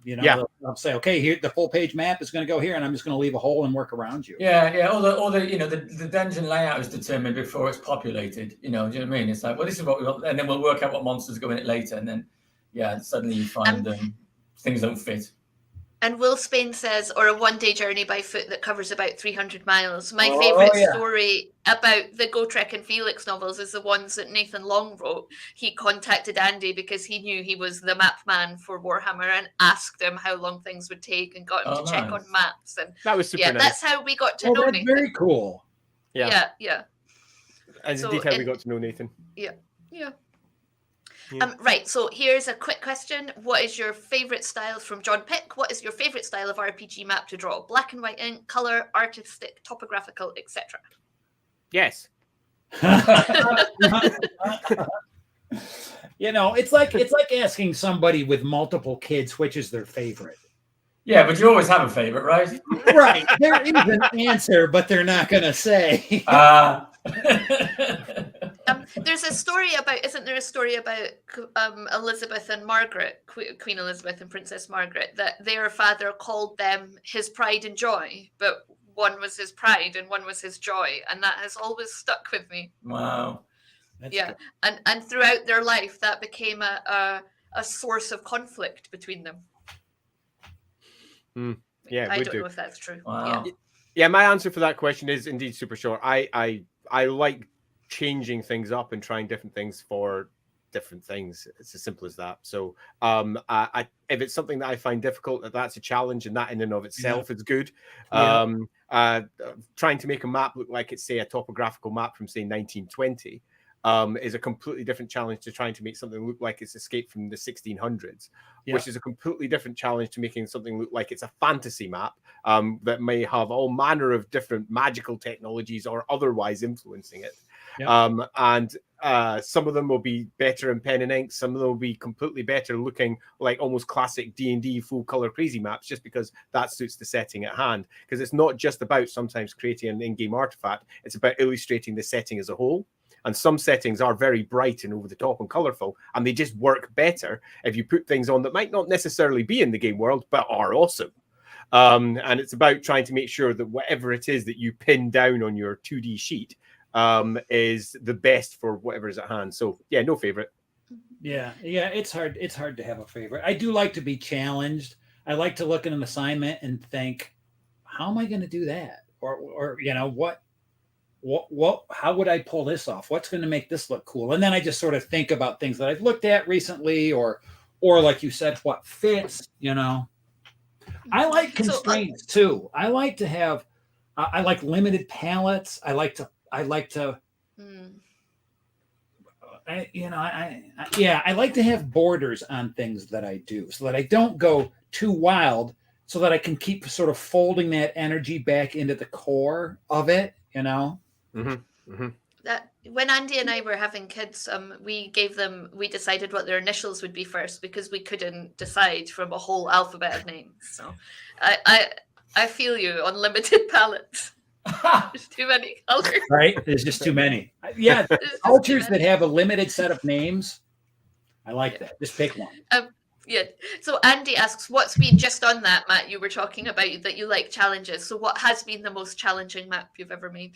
They'll say, okay, here the full page map is going to go here, and I'm just going to leave a hole and work around you. Yeah. Or the dungeon layout is determined before it's populated. Do you know what I mean? It's like, well, this is what we want, and then we'll work out what monsters go in it later, and then suddenly you find things don't fit. And Will Spain says, or a one-day journey by foot that covers about 300 miles. My favourite story about the Gotrek and Felix novels is the ones that Nathan Long wrote. He contacted Andy because he knew he was the map man for Warhammer and asked him how long things would take and got him to check on maps. And that was super nice. That's how we got to know Nathan. Very cool. Yeah. And indeed how we got to know Nathan. Yeah. Right, so here's a quick question. What is your favourite style from John Pick? What is your favourite style of RPG map to draw? Black and white ink, colour, artistic, topographical, etc. Yes. It's like asking somebody with multiple kids which is their favorite. Yeah, but you always have a favorite, right? Right. There is an answer, but they're not going to say. There's a story isn't there a story about Elizabeth and Margaret, Queen Elizabeth and Princess Margaret, that their father called them his pride and joy, but one was his pride and one was his joy, and that has always stuck with me. Wow. That's good. And throughout their life, that became a source of conflict between them. Yeah, I don't know if that's true. Wow. Yeah, my answer for that question is indeed super short. I like changing things up and trying different things for different things. It's as simple as that. So if it's something that I find difficult, that's a challenge, and that in and of itself is good. Trying to make a map look like it's, say, a topographical map from, say, 1920 is a completely different challenge to trying to make something look like it's escaped from the 1600s, which is a completely different challenge to making something look like it's a fantasy map that may have all manner of different magical technologies or otherwise influencing it. And some of them will be better in pen and ink. Some of them will be completely better looking like almost classic D&D full color crazy maps, just because that suits the setting at hand. Because it's not just about sometimes creating an in-game artifact. It's about illustrating the setting as a whole. And some settings are very bright and over the top and colorful, and they just work better if you put things on that might not necessarily be in the game world, but are awesome. And it's about trying to make sure that whatever it is that you pin down on your 2D sheet is the best for whatever is at hand. So yeah, no favorite. Yeah, it's hard. It's hard to have a favorite. I do like to be challenged. I like to look at an assignment and think, how am I going to do that? Or what, how would I pull this off? What's going to make this look cool? And then I just sort of think about things that I've looked at recently, or like you said, what fits, I like constraints too. I like to have, I like limited palettes. I like to I like to have borders on things that I do, so that I don't go too wild, so that I can keep sort of folding that energy back into the core of it, That when Andy and I were having kids, we decided what their initials would be first, because we couldn't decide from a whole alphabet of names. So I feel you on limited palettes. There's too many colors. Right? There's just too many. Yeah, cultures that have a limited set of names, I like that. Just pick one. Yeah. So Andy asks, what's been, just on that, Matt, you were talking about that you like challenges. So what has been the most challenging map you've ever made?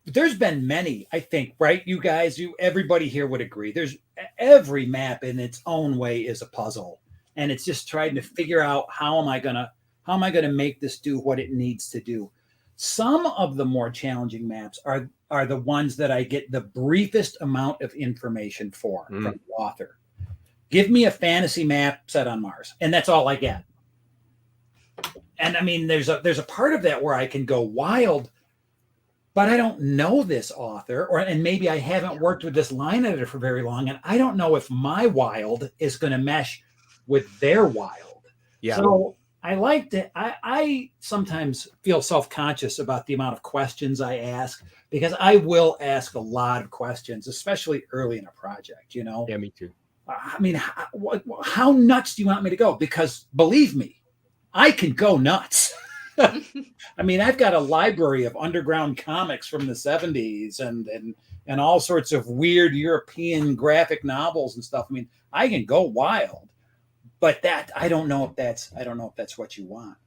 There's been many, I think, right? You guys, everybody here would agree. There's every map in its own way is a puzzle, and it's just trying to figure out how am I gonna make this do what it needs to do. Some of the more challenging maps are the ones that I get the briefest amount of information from the author. Give me a fantasy map set on Mars, and that's all I get. And I mean, there's a part of that where I can go wild, but I don't know this author, and maybe I haven't worked with this line editor for very long, and I don't know if my wild is going to mesh with their wild. Yeah. So I like to, I sometimes feel self-conscious about the amount of questions I ask, because I will ask a lot of questions, especially early in a project, you know? Yeah, me too. I mean, how nuts do you want me to go? Because believe me, I can go nuts. I mean, I've got a library of underground comics from the 70s and all sorts of weird European graphic novels and stuff. I mean, I can go wild, but I don't know if that's what you want.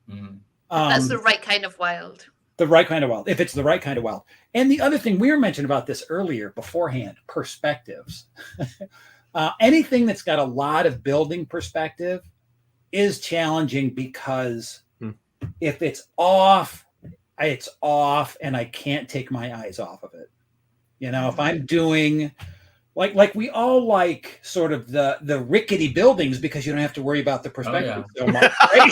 That's the right kind of wild. The right kind of wild, if it's the right kind of wild. And the other thing, we were mentioning about this earlier beforehand, perspectives. Anything that's got a lot of building perspective is challenging, because if it's off, and I can't take my eyes off of it. You know, if I'm doing like we all like sort of the rickety buildings because you don't have to worry about the perspective so much. Right?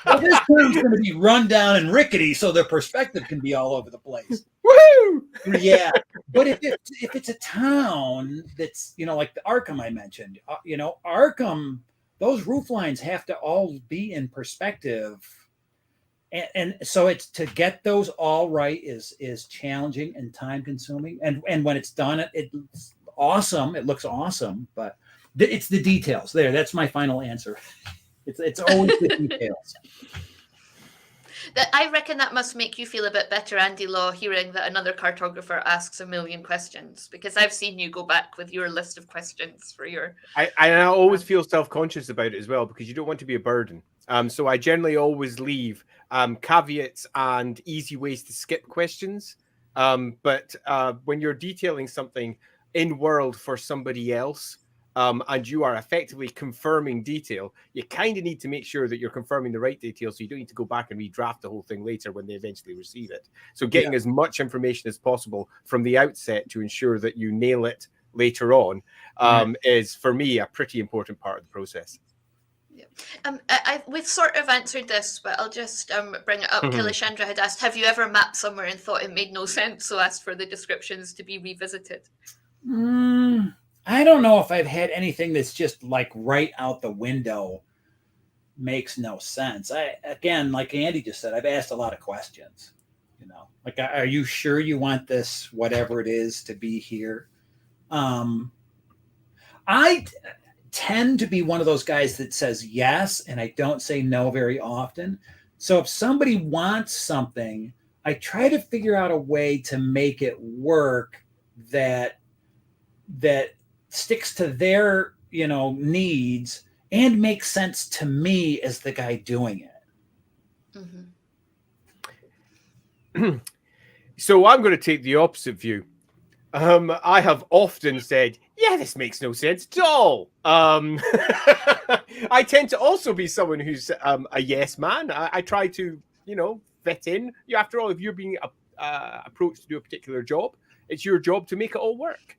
Well, this room's going to be run down and rickety, so the perspective can be all over the place. Woo! Yeah, but if it's a town that's, you know, like the Arkham I mentioned, you know, Arkham, those roof lines have to all be in perspective, and so it's to get those all right is challenging and time consuming, and when it's done, it's awesome. It looks awesome, but it's the details there. That's my final answer. It's always the details. I reckon that must make you feel a bit better, Andy Law, hearing that another cartographer asks a million questions, because I've seen you go back with your list of questions for your... I always feel self-conscious about it as well, because you don't want to be a burden. So I generally always leave caveats and easy ways to skip questions. But when you're detailing something in world for somebody else, and you are effectively confirming detail, you kind of need to make sure that you're confirming the right detail, so you don't need to go back and redraft the whole thing later when they eventually receive it. So getting as much information as possible from the outset to ensure that you nail it later on is, for me, a pretty important part of the process. We've sort of answered this, but I'll just bring it up. Kilishandra had asked, have you ever mapped somewhere and thought it made no sense, so asked for the descriptions to be revisited? I don't know if I've had anything that's just like right out the window makes no sense. Again, like Andy just said, I've asked a lot of questions. You know, like, are you sure you want this, whatever it is, to be here? I tend to be one of those guys that says yes, and I don't say no very often. So if somebody wants something, I try to figure out a way to make it work that sticks to their, you know, needs and makes sense to me as the guy doing it. So I'm going to take the opposite view. I have often said, yeah, this makes no sense at all. I tend to also be someone who's a yes man. I try to, you know, fit in. After all, if you're being approached to do a particular job, it's your job to make it all work.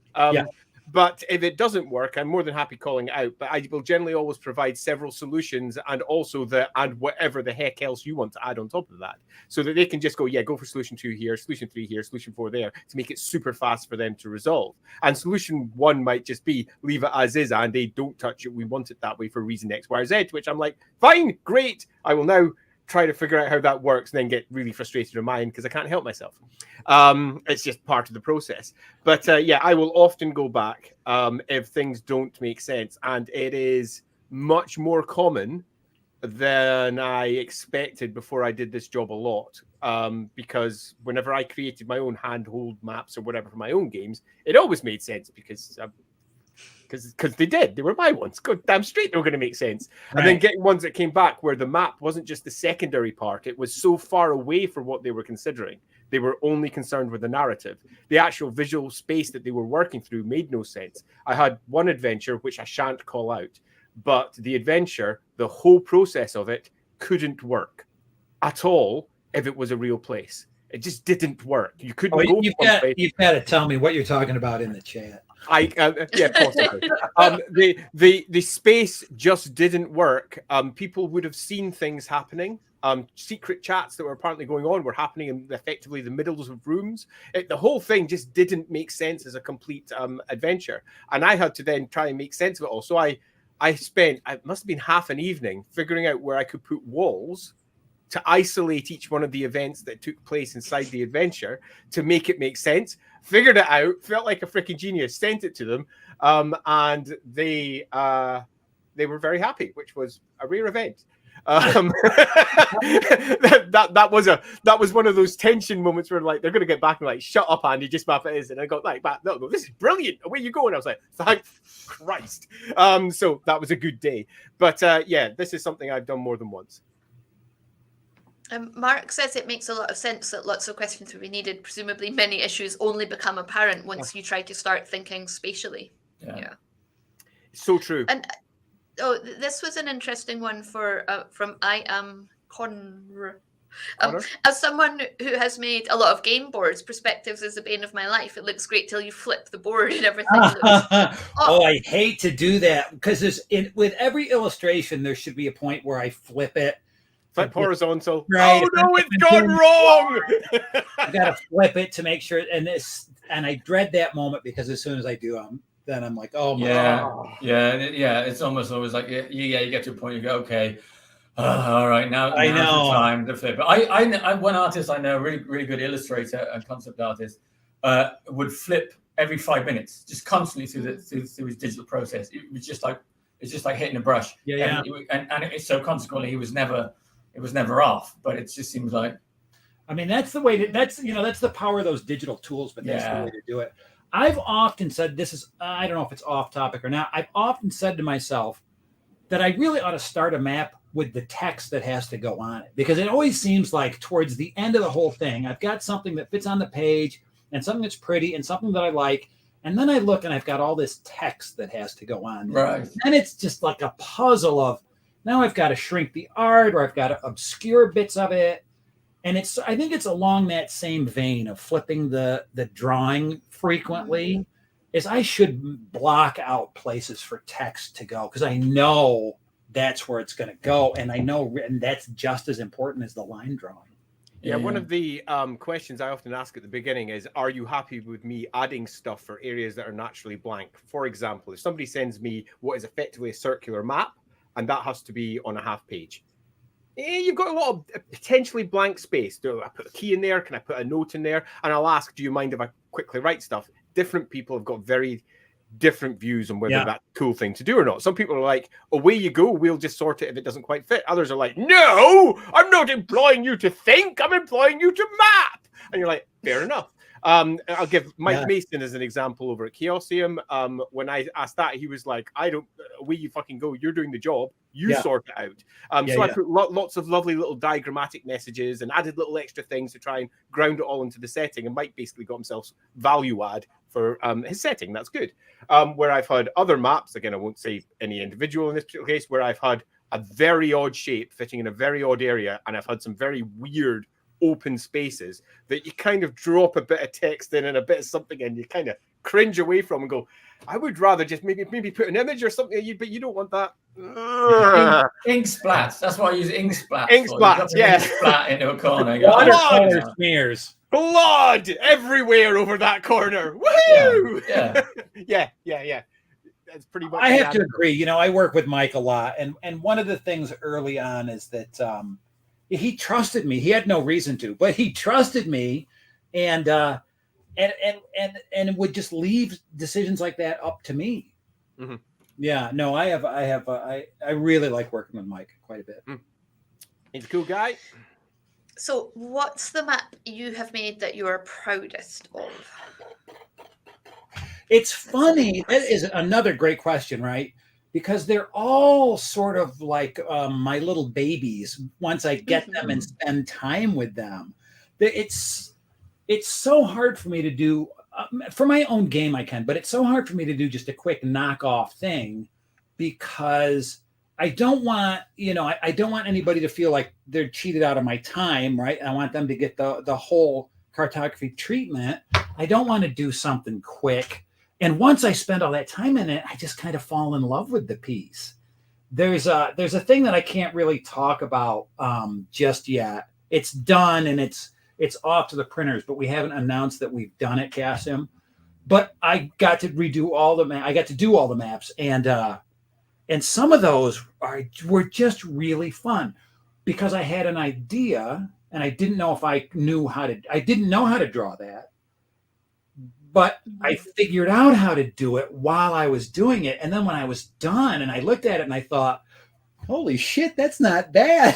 But if it doesn't work, I'm more than happy calling it out. But I will generally always provide several solutions, and also and whatever the heck else you want to add on top of that, so that they can just go, yeah, go for solution 2 here, solution 3 here, solution 4 there, to make it super fast for them to resolve. And solution 1 might just be leave it as is, and they don't touch it. We want it that way for reason X, Y, or Z. Which I'm like, fine, great. I will now try to figure out how that works, and then get really frustrated in mind because I can't help myself. It's just part of the process. But yeah, I will often go back if things don't make sense, and it is much more common than I expected before I did this job a lot. Because whenever I created my own handhold maps or whatever for my own games, it always made sense because they did. They were my ones. God damn straight they were going to make sense. Right. And then getting ones that came back where the map wasn't just the secondary part. It was so far away from what they were considering. They were only concerned with the narrative. The actual visual space that they were working through made no sense. I had one adventure, which I shan't call out, but the adventure, the whole process of it, couldn't work at all if it was a real place. It just didn't work. You couldn't go. You've got to tell me what you're talking about in the chat. Yeah, possibly. The space just didn't work. People would have seen things happening, secret chats that were apparently going on were happening in effectively the middles of rooms. The whole thing just didn't make sense as a complete adventure. And I had to then try and make sense of it all. So I spent, it must have been half an evening figuring out where I could put walls to isolate each one of the events that took place inside the adventure to make it make sense. Figured it out, felt like a freaking genius, sent it to them, and they were very happy, which was a rare event. that was one of those tension moments where like they're going to get back and like, shut up, Andy, just map it is. And I got like, no, this is brilliant. Away you go. And I was like, thank Christ. So that was a good day. But yeah, this is something I've done more than once. Mark says it makes a lot of sense that lots of questions will be needed. Presumably many issues only become apparent once you try to start thinking spatially. Yeah. So true. And this was an interesting one for from I Am Connor. As someone who has made a lot of game boards, perspectives is the bane of my life. It looks great till you flip the board and everything. I hate to do that because with every illustration, there should be a point where I flip it. Flip horizontal. Right. Oh no, it's gone wrong. I gotta flip it to make sure, and I dread that moment because as soon as I do, I'm like, oh my God. Yeah. It's almost always like you get to a point you go, okay, all right, now's the time to flip it. I one artist I know, really really good illustrator and concept artist, would flip every 5 minutes, just constantly through his digital process. It's just like hitting a brush. Yeah. And so consequently, it was never off, but it just seems like, I mean, that's the way that's the power of those digital tools, but that's the way to do it. I've often said, I don't know if it's off topic or not. I've often said to myself that I really ought to start a map with the text that has to go on it, because it always seems like towards the end of the whole thing, I've got something that fits on the page and something that's pretty and something that I like. And then I look and I've got all this text that has to go on. Right. And it's just like a puzzle of, now I've got to shrink the art or I've got to obscure bits of it. And I think it's along that same vein of flipping the drawing frequently, is I should block out places for text to go, because I know that's where it's going to go. And I know, and that's just as important as the line drawing. Yeah, one of the questions I often ask at the beginning is, are you happy with me adding stuff for areas that are naturally blank? For example, if somebody sends me what is effectively a circular map, and that has to be on a half page, you've got a lot of potentially blank space. Do I put a key in there? Can I put a note in there? And I'll ask, do you mind if I quickly write stuff? Different people have got very different views on whether that's a cool thing to do or not. Some people are like, away you go, we'll just sort it if it doesn't quite fit. Others are like, no, I'm not employing you to think, I'm employing you to map. And you're like, fair enough. I'll give Mike Mason as an example over at Chaosium. When I asked that, he was like, away you fucking go, you're doing the job, you sort it out. So I put lots of lovely little diagrammatic messages and added little extra things to try and ground it all into the setting, and Mike basically got himself value add for his setting. That's good. Where I've had other maps, again, I won't say any individual in this particular case, where I've had a very odd shape fitting in a very odd area, and I've had some very weird open spaces that you kind of drop a bit of text in and a bit of something in, you kind of cringe away from and go, I would rather just maybe put an image or something, but you don't want that. Ink splats. That's why I use ink splats. Ink splats, yeah. Ink splat into a corner. Watercolor smears. Blood everywhere over that corner. Woo! Yeah. Yeah. That's pretty much. I have to agree. I work with Mike a lot, and one of the things early on is that he trusted me. He had no reason to, but he trusted me, and would just leave decisions like that up to me. Mm-hmm. Yeah, no, I really like working with Mike quite a bit. He's a cool guy. So what's the map you have made that you are proudest of? It's funny. That is another great question, right? Because they're all sort of like my little babies once I get them and spend time with them. It's so hard for me to do, for my own game I can, but it's so hard for me to do just a quick knockoff thing, because I don't want, I don't want anybody to feel like they're cheated out of my time, right? I want them to get the whole cartography treatment. I don't want to do something quick. And once I spend all that time in it, I just kind of fall in love with the piece. there's a thing that I can't really talk about just yet. It's done and it's off to the printers, but we haven't announced that we've done it, Chaosium. But I got to redo all the I got to do all the maps, and some of those were just really fun because I had an idea and I didn't know if I didn't know how to draw that, but I figured out how to do it while I was doing it. And then when I was done and I looked at it and I thought, holy shit, that's not bad.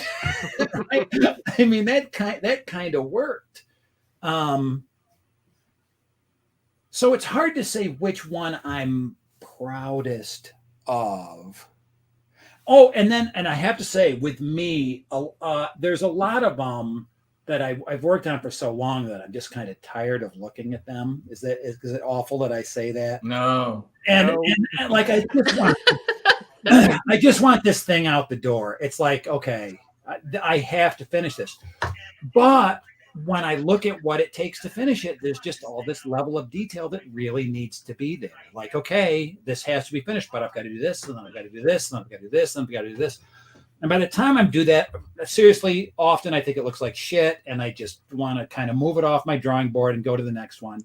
I mean, that kind of worked. So it's hard to say which one I'm proudest of. Oh, and I have to say, with me, there's a lot of that I've worked on for so long that I'm just kind of tired of looking at them. Is it awful that I say that? No. And like I just want this thing out the door. It's like, okay, I have to finish this. But when I look at what it takes to finish it, there's just all this level of detail that really needs to be there. Like, okay, this has to be finished, but I've got to do this, and then I've got to do this, and then I've got to do this, and I've got to do this. And by the time I do that, seriously, often I think it looks like shit, and I just want to kind of move it off my drawing board and go to the next one.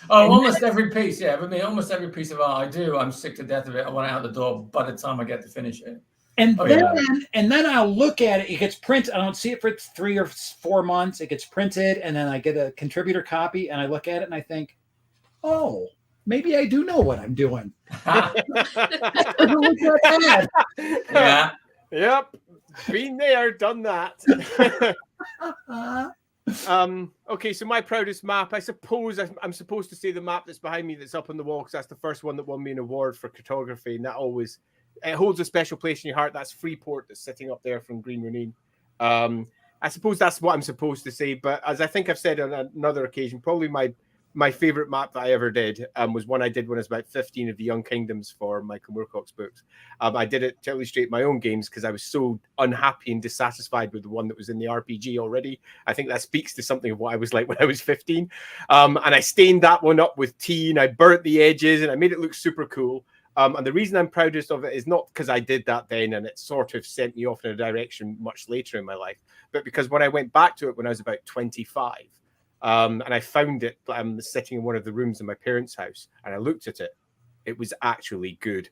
Oh, and almost every piece, yeah. With me, almost every piece of art I do, I'm sick to death of it. I want it out the door by the time I get to finish it. And then I'll look at it. It gets printed. I don't see it for 3 or 4 months. It gets printed, and then I get a contributor copy, and I look at it, and I think, oh, maybe I do know what I'm doing. Yeah. Yep. Been there, done that. Okay, so my proudest map, I suppose I'm supposed to say the map that's behind me that's up on the wall because that's the first one that won me an award for cartography, and that always it holds a special place in your heart. That's Freeport that's sitting up there from Green Runine. I suppose that's what I'm supposed to say, but as I think I've said on another occasion, probably my favorite map that I ever did was one I did when I was about 15 of the Young Kingdoms for Michael Moorcock's books. I did it to illustrate my own games because I was so unhappy and dissatisfied with the one that was in the RPG already. I think that speaks to something of what I was like when I was 15. And I stained that one up with tea and I burnt the edges and I made it look super cool. And the reason I'm proudest of it is not because I did that then and it sort of sent me off in a direction much later in my life, but because when I went back to it when I was about 25, and I found it sitting in one of the rooms in my parents' house, and I looked at it, it was actually good.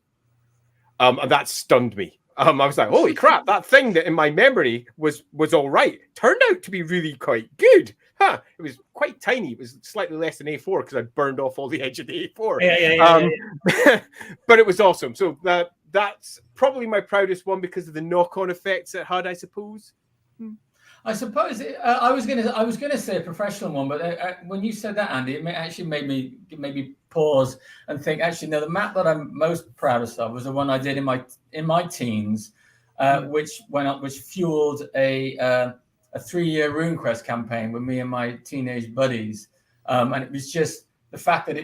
And that stunned me. I was like, holy crap, that thing that in my memory was all right turned out to be really quite good. Huh. It was quite tiny. It was slightly less than A4 because I burned off all the edge of the A4. Yeah. But it was awesome. So that's probably my proudest one because of the knock-on effects it had, I suppose. I suppose I was gonna say a professional one, but when you said that, Andy, it actually made me pause and think. Actually, no, the map that I'm most proudest of was the one I did in my teens, which fueled a 3-year RuneQuest campaign with me and my teenage buddies, and it was just the fact that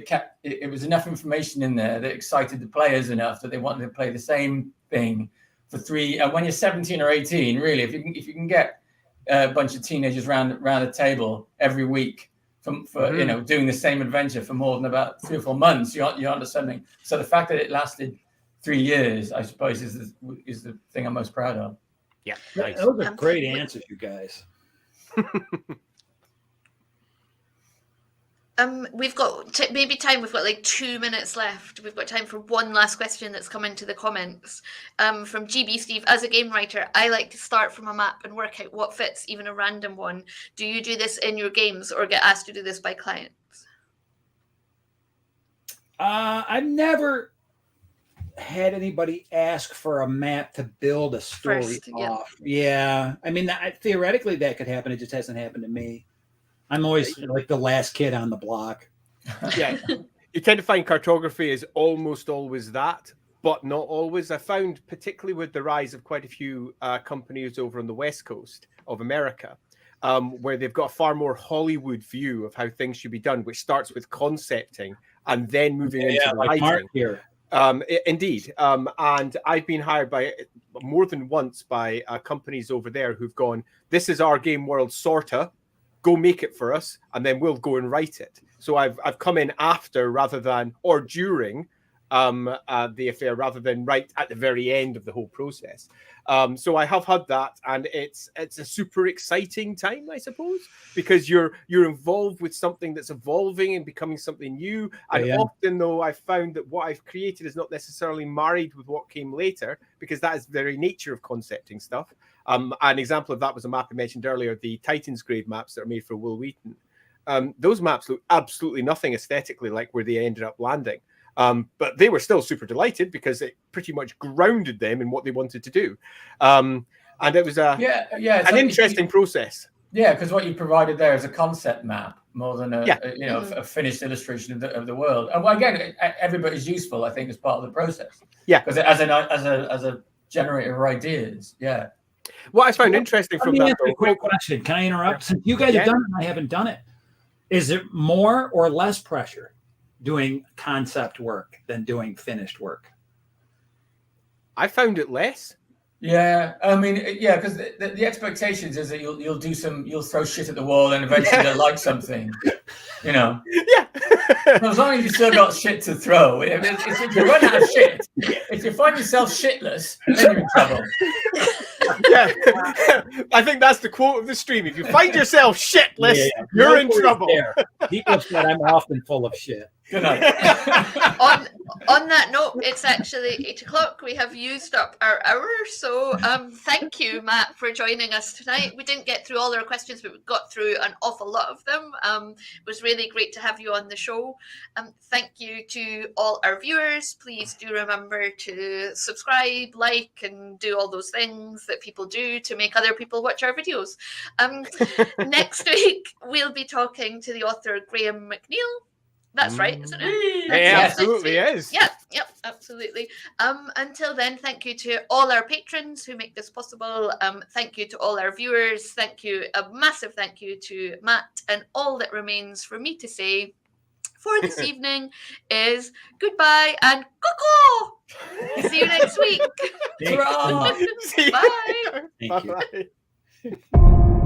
it was enough information in there that excited the players enough that they wanted to play the same thing for 3. When you're 17 or 18, really, if you can get a bunch of teenagers round a table every week doing the same adventure for more than about 3 or 4 months, you're onto something. So the fact that it lasted 3 years, I suppose, is the thing I'm most proud of. Yeah, nice. Those are great answers, you guys. We've got maybe time. We've got like 2 minutes left. We've got time for one last question that's come into the comments from GB Steve. As a game writer, I like to start from a map and work out what fits, even a random one. Do you do this in your games or get asked to do this by clients? I've never had anybody ask for a map to build a story off. Yeah. I mean, theoretically that could happen. It just hasn't happened to me. I'm always like the last kid on the block. Yeah, you tend to find cartography is almost always that, but not always. I found, particularly with the rise of quite a few companies over on the West Coast of America, where they've got a far more Hollywood view of how things should be done, which starts with concepting and then moving into like writing. Mark here. Indeed. And I've been hired by more than once by companies over there who've gone, this is our game world, sorta. Go make it for us, and then we'll go and write it. So I've come in after rather than or during the affair rather than right at the very end of the whole process. So I have had that, and it's a super exciting time, I suppose, because you're involved with something that's evolving and becoming something new. And often, though, I've found that what I've created is not necessarily married with what came later, because that is the very nature of concepting stuff. An example of that was a map I mentioned earlier, the Titans grade maps that are made for Will Wheaton. Those maps look absolutely nothing aesthetically like where they ended up landing. But they were still super delighted because it pretty much grounded them in what they wanted to do. And it was an interesting process. Yeah, because what you provided there is a concept map more than a finished illustration of the world. And again, everybody's useful, I think, as part of the process. Yeah, because as a generator of ideas. Yeah. What I found interesting from that, a quick question. Can I interrupt? Since you guys have done it and I haven't done it, is it more or less pressure doing concept work than doing finished work? I found it less. Yeah, I mean, yeah, because the expectations is that you'll throw shit at the wall and eventually they'll like something, you know. Yeah. As long as you still got shit to throw. If you run out of shit, if you find yourself shitless, then you're in trouble. Yeah, I think that's the quote of the stream. If you find yourself shitless, you're in trouble. People said I'm often full of shit. Good night. on that note, it's actually 8 o'clock. We have used up our hour, so thank you, Matt, for joining us tonight. We didn't get through all our questions, but we got through an awful lot of them. It was really great to have you on the show. Thank you to all our viewers. Please do remember to subscribe, like, and do all those things that people do to make other people watch our videos. Next week, we'll be talking to the author Graham McNeil. That's right, isn't it? Yeah, absolutely is. Yep, absolutely. Until then, thank you to all our patrons who make this possible. Thank you to all our viewers. Thank you, a massive thank you to Matt. And all that remains for me to say for this evening is goodbye and cuckoo. See you next week. Bye. Bye. Thank you. Bye.